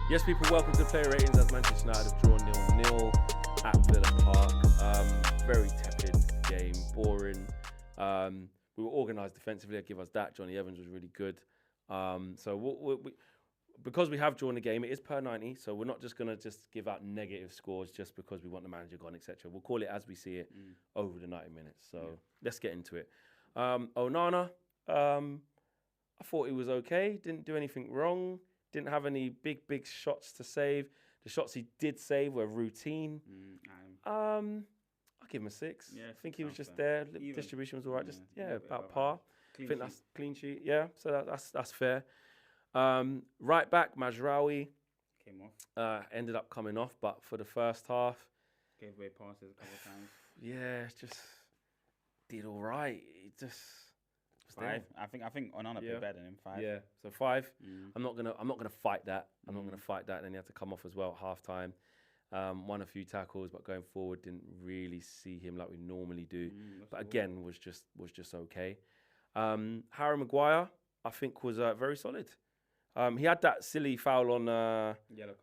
Yes, people, welcome to Player Ratings as Manchester United have drawn 0-0 at Villa Park. Very tepid game, boring. We were organised defensively, I'll give us that. Johnny Evans was really good. Because we have drawn the game, it is per 90, so we're not just going to just give out negative scores just because we want the manager gone, etc. We'll call it as we see it over the 90 minutes. So let's get into it. Onana, I thought he was okay, didn't do anything wrong. Didn't have any big shots to save. The shots he did save were routine. I'll give him a 6. Yeah, I think he was just there. Even. Distribution was all right. About par. I think that's clean sheet. Yeah, so that's fair. Right back, Mazraoui came off. Ended up coming off, but for the first half, gave away passes a couple of times. Yeah, just did all right. It just. 5. I think Onana played better than him. 5. Yeah, so 5. I'm not gonna fight that. I'm not gonna fight that. And then he had to come off as well at half time. Won a few tackles, but going forward didn't really see him like we normally do. But again, was just okay. Harry Maguire, I think, was very solid. He had that silly foul on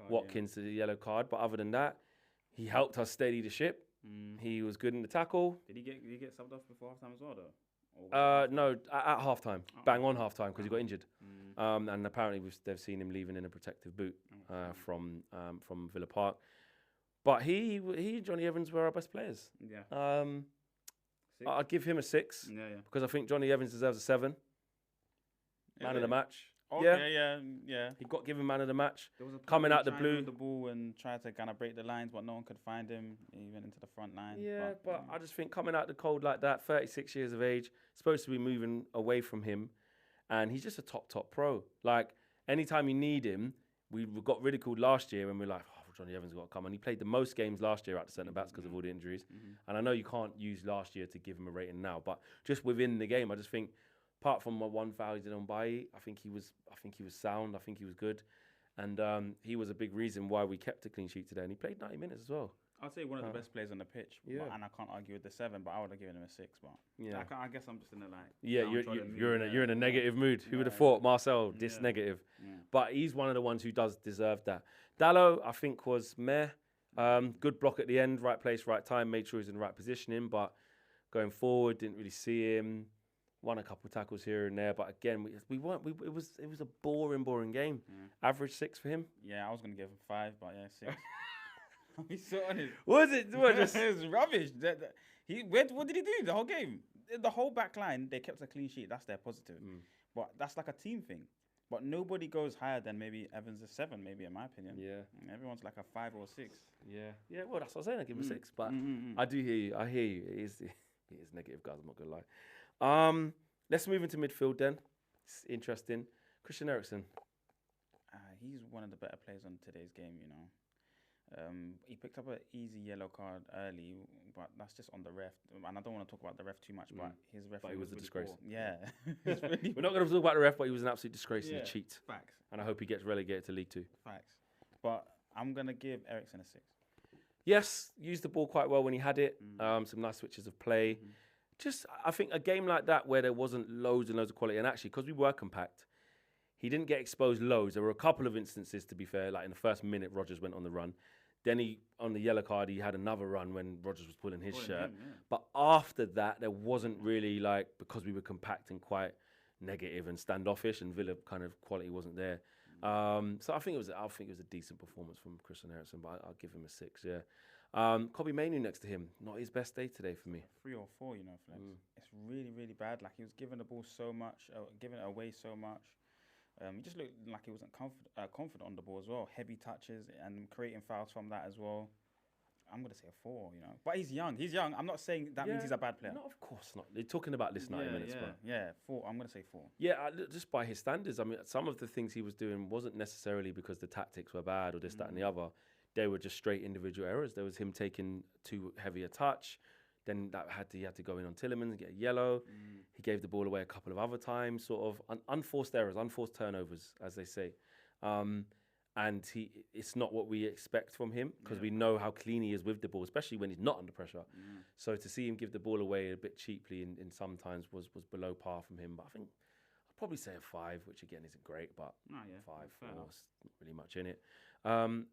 Watkins, the yellow card. But other than that, he helped us steady the ship. He was good in the tackle. Did he get subbed off before half time as well, though? No, at half time. Bang on half time because he got injured. And apparently they've seen him leaving in a protective boot from Villa Park. But he and Johnny Evans were our best players. Yeah. I'd give him a 6. Yeah. Because I think Johnny Evans deserves a 7. Man of the match. Okay, yeah. He got given man of the match. There was a coming out the blue. With the ball and tried to kind of break the lines, but no one could find him. He went into the front line. Yeah, but I just think coming out the cold like that, 36 years of age, supposed to be moving away from him, and he's just a top pro. Like, anytime you need him, we got ridiculed last year when we were like, oh, Johnny Evans got to come. And he played the most games last year at the centre-backs because of all the injuries. And I know you can't use last year to give him a rating now, but just within the game, I just think, apart from my one foul he did on Bailly, I think he was sound. I think he was good, and he was a big reason why we kept a clean sheet today. And he played 90 minutes as well. I'd say one of the best players on the pitch. Yeah, and I can't argue with the 7, but I would have given him a 6. But yeah, I guess I'm just in a like. Yeah, you're in a negative mood. Who would have thought Marcel this negative? Yeah. But he's one of the ones who does deserve that. Dallo, I think, was meh. Good block at the end, right place, right time. Made sure he was in the right positioning, but going forward, didn't really see him. Won a couple of tackles here and there, but again, we weren't. It was a boring game. Average 6 for him. Yeah, I was gonna give him 5, but yeah, 6. I'll be so honest. Was it? Just it was rubbish. What did he do the whole game? The whole back line, they kept a clean sheet. That's their positive. But that's like a team thing. But nobody goes higher than maybe Evans a 7, maybe in my opinion. Yeah. Everyone's like a 5 or 6. Yeah. Well, that's what I'm saying. I give him a 6, but I do hear you. I hear you. It is negative, guys. I'm not gonna lie. Let's move into midfield then. It's interesting. Christian Eriksen. He's one of the better players on today's game, you know. He picked up an easy yellow card early, but that's just on the ref. And I don't want to talk about the ref too much, but his referee was a disgrace. Poor. Yeah. We're not going to talk about the ref, but he was an absolute disgrace and a cheat. Facts. And I hope he gets relegated to League 2. Facts. But I'm going to give Eriksen a 6. Yes, used the ball quite well when he had it. Some nice switches of play. Just, I think a game like that where there wasn't loads and loads of quality, and actually, because we were compact, he didn't get exposed loads. There were a couple of instances, to be fair, like in the first minute, Rodgers went on the run. Then on the yellow card, he had another run when Rodgers was pulling his shirt. But after that, there wasn't really because we were compact and quite negative and standoffish, and Villa kind of quality wasn't there. So I think it was a decent performance from Christian Eriksen, but I'll give him a 6. Yeah. Kobbie Mainoo next to him, not his best day today for me. 3 or 4, you know, Flex. It's really, really bad. Like, he was giving the ball so much, giving it away so much. He just looked like he wasn't confident on the ball as well. Heavy touches and creating fouls from that as well. I'm going to say a 4, you know. But he's young. I'm not saying that means he's a bad player. No, of course not. They're talking about this 90 minutes. Yeah, 4. I'm going to say 4. Yeah, just by his standards. I mean, some of the things he was doing wasn't necessarily because the tactics were bad or this, that and the other. They were just straight individual errors. There was him taking too heavy a touch. Then he had to go in on Tielemans and get a yellow. He gave the ball away a couple of other times, sort of unforced errors, unforced turnovers, as they say. And it's not what we expect from him because we know how clean he is with the ball, especially when he's not under pressure. So to see him give the ball away a bit cheaply in some times was below par from him. But I think I'd probably say a 5, which again isn't great, but 5, 4, not really much in it. And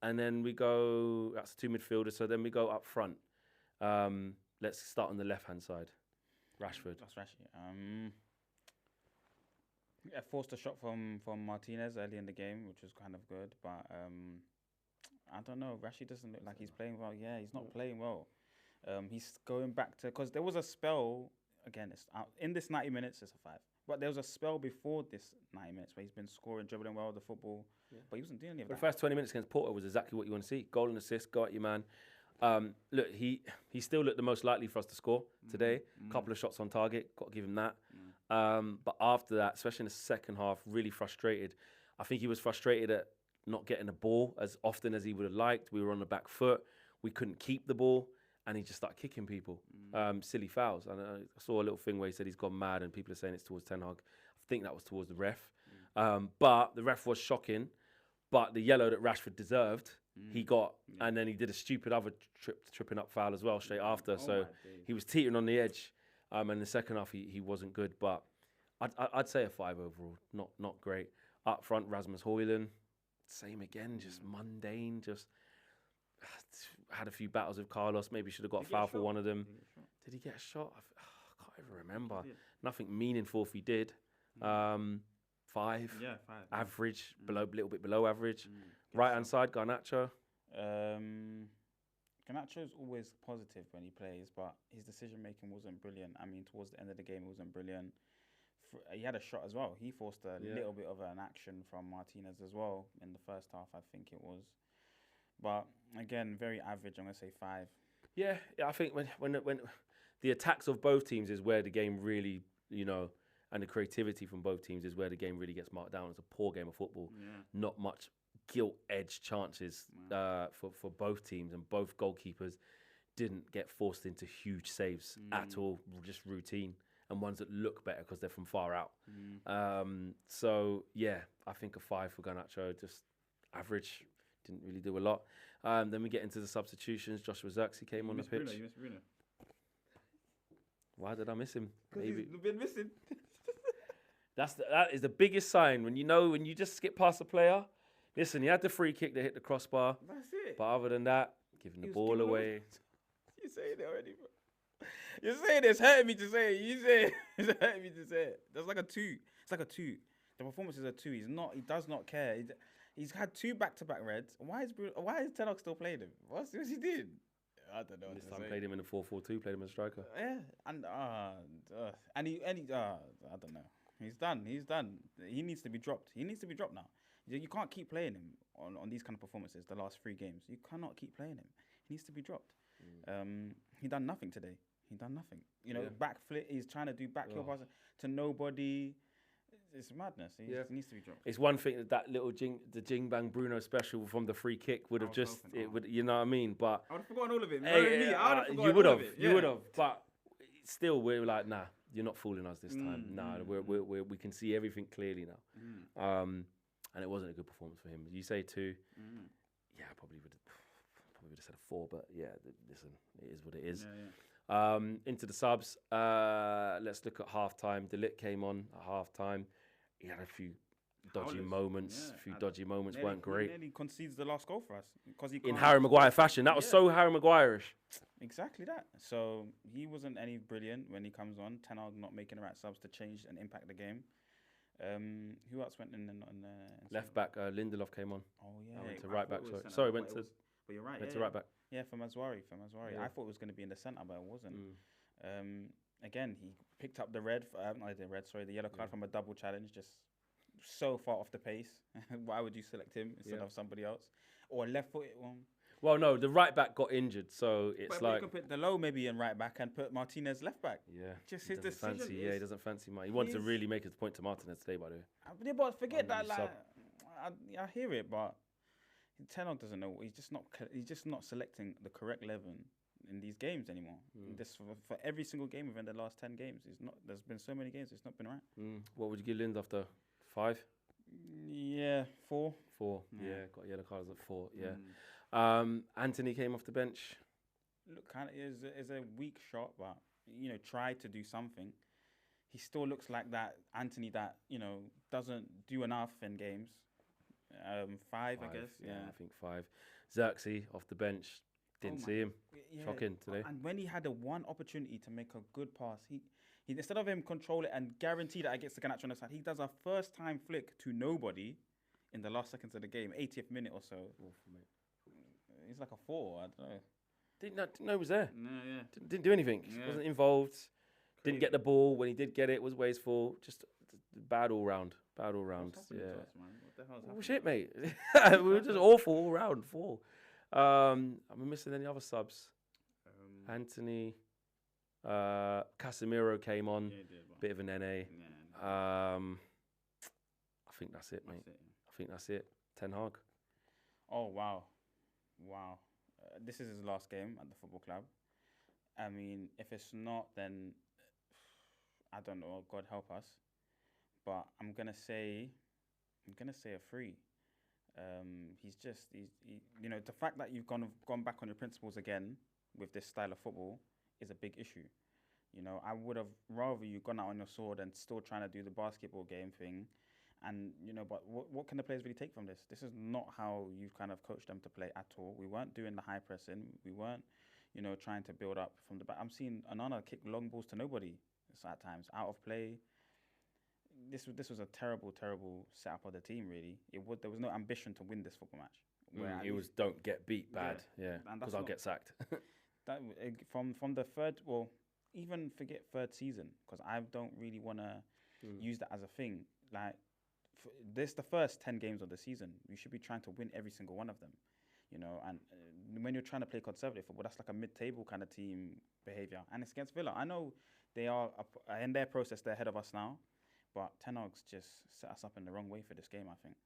then we go, that's 2 midfielders. So then we go up front. Let's start on the left-hand side. Rashford. That's Rashford. Yeah, forced a shot from Martinez early in the game, which was kind of good. But I don't know. Rashford doesn't look like he's playing well. Yeah, he's not playing well. He's going back to, because there was a spell, again, it's out, in this 90 minutes, it's a 5. But there was a spell before this 90 minutes where he's been scoring, dribbling well, the football. Yeah. But he wasn't doing any of that. The first 20 minutes against Porto was exactly what you want to see. Goal and assist, go at your man. Look, he still looked the most likely for us to score today. Couple of shots on target, got to give him that. But after that, especially in the second half, really frustrated. I think he was frustrated at not getting the ball as often as he would have liked. We were on the back foot. We couldn't keep the ball. And he just started kicking people. Silly fouls. And I saw a little thing where he said he's gone mad and people are saying it's towards Ten Hag. I think that was towards the ref. But the ref was shocking. But the yellow that Rashford deserved, he got. Yeah. And then he did a stupid other tripping up foul as well straight after. So he was teetering on the edge. And in the second half, he wasn't good. But I'd say a 5 overall. Not great. Up front, Rasmus Højlund. Same again, just mundane. Just had a few battles with Carlos. Maybe should have got a foul for one of them. Did he get a shot? I can't even remember. Nothing meaningful if he did. 5. Yeah, 5. Average, little bit below average. Right hand side, Garnacho. Garnacho's always positive when he plays, but his decision making wasn't brilliant. I mean, towards the end of the game, it wasn't brilliant. He had a shot as well. He forced a little bit of an action from Martinez as well in the first half, I think it was. But again, very average. I'm gonna say 5. Yeah, I think when the attacks of both teams is where the game really, and the creativity from both teams is where the game really gets marked down. It's a poor game of football. Yeah. Not much gilt-edged chances for both teams, and both goalkeepers didn't get forced into huge saves at all. Just routine, and ones that look better because they're from far out. So yeah, I think a 5 for Garnacho. Just average. Didn't really do a lot. Then we get into the substitutions. Joshua Zirkzee came on the pitch. You missed Bruno. Why did I miss him? Because he's been missing. That is the biggest sign when you just skip past a player. Listen, he had the free kick that hit the crossbar. That's it. But other than that, giving the ball away. You're saying it already, bro. You're saying it's hurting me to say it. You say it. It's hurting me to say it. That's like a 2. It's like a 2. The performance is a 2. He does not care. He's had 2 back-to-back reds. Why is Ten Hag still playing him? What's he did? I don't know. This time played him in a 4-4-2. Played him as a striker. Yeah, and he I don't know. He's done. He needs to be dropped. He needs to be dropped now. You can't keep playing him on these kind of performances. The last 3 games, you cannot keep playing him. He needs to be dropped. He done nothing today. Back flip. He's trying to do backheel passes to nobody. It's madness. He needs to be dropped. It's one thing that little the Jing Bang Bruno special from the free kick would have you know what I mean? But I would have forgotten all of it. You would have. You would have. But still, we're like, nah, you're not fooling us this time. Nah, we can see everything clearly now. And it wasn't a good performance for him. You say 2. Yeah, I probably would have said a 4. But yeah, listen, it is what it is. Yeah. Into the subs. Let's look at half-time. De Ligt came on at half-time. He had a few dodgy moments. Dodgy moments weren't great. He nearly concedes the last goal for us because in Harry Maguire fashion. That was so Harry Maguire-ish. Exactly that. So he wasn't any brilliant when he comes on. Ten Hag not making the right subs to change and impact the game. Who else went in left back? Lindelof came on. Oh yeah. Went to right back. Sorry, went to. But you're right. Went to right back. Yeah, for Mazwari. Yeah. I thought it was going to be in the centre, but it wasn't. Again, he picked up the yellow card from a double challenge, just so far off the pace. Why would you select him instead of somebody else? Or left-footed one? Well, no, the right back got injured, so it's but you can put Delo maybe in right back and put Martinez left back. Yeah. Just his decision. He doesn't fancy He wants to really make his point to Martinez today, by the way. Yeah, but forget that. I hear it, but Ten Hag doesn't know. He's just not selecting the correct 11 in these games anymore. This for every single game within the last 10 games. There's been so many games. It's not been right. What would you give Lind after 5? Yeah, 4. 4. Yeah, got yellow cards at 4. Yeah. Anthony came off the bench. Look, kind of is a weak shot, but tried to do something. He still looks like that Anthony that doesn't do enough in games. 5, I guess. Yeah. I think 5. Xerxes off the bench. Didn't see him. Yeah. Shocking today. And when he had the one opportunity to make a good pass, he instead of him control it and guarantee that it gets to Garnacho on the side, he does a first time flick to nobody in the last seconds of the game, 80th minute or so. He's like a 4. I don't know. Didn't know he was there. No, yeah. Didn't do anything. Yeah. Wasn't involved. Didn't get the ball. When he did get it, was wasteful. Just bad all round. Bad all round. What's happening to us, man? What the hell's happening? Shit, mate. We were just awful all round. 4. Am I missing any other subs? Anthony, Casemiro came on. Yeah, he did, Bit of an NA. Yeah. I think that's it, mate. That's it. I think that's it. Ten Hag. Oh, wow. This is his last game at the football club. I mean, if it's not, then I don't know. God help us. But I'm gonna say a 3. He's the fact that you've gone back on your principles again with this style of football is a big issue. You know, I would have rather you gone out on your sword and still trying to do the basketball game thing. And, but what can the players really take from this? This is not how you've kind of coached them to play at all. We weren't doing the high pressing. We weren't, trying to build up from the back. I'm seeing Onana kick long balls to nobody at times, out of play. This was a terrible, terrible setup of the team, really. There was no ambition to win this football match. It was don't get beat bad, because I'll get sacked. From the third, even forget third season, because I don't really want to use that as a thing. Like, this the first 10 games of the season. You should be trying to win every single one of them, and when you're trying to play conservative football, that's like a mid-table kind of team behaviour. And it's against Villa. I know they are in their process, they're ahead of us now, but Ten Hag's just set us up in the wrong way for this game, I think.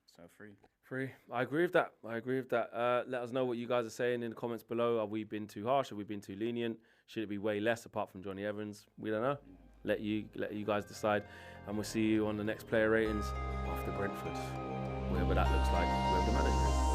So 3. I agree with that. Let us know what you guys are saying in the comments below. Have we been too harsh? Have we been too lenient? Should it be way less apart from Johnny Evans? We don't know. Let you guys decide. And we'll see you on the next player ratings after Brentford, whatever that looks like, whoever the manager is.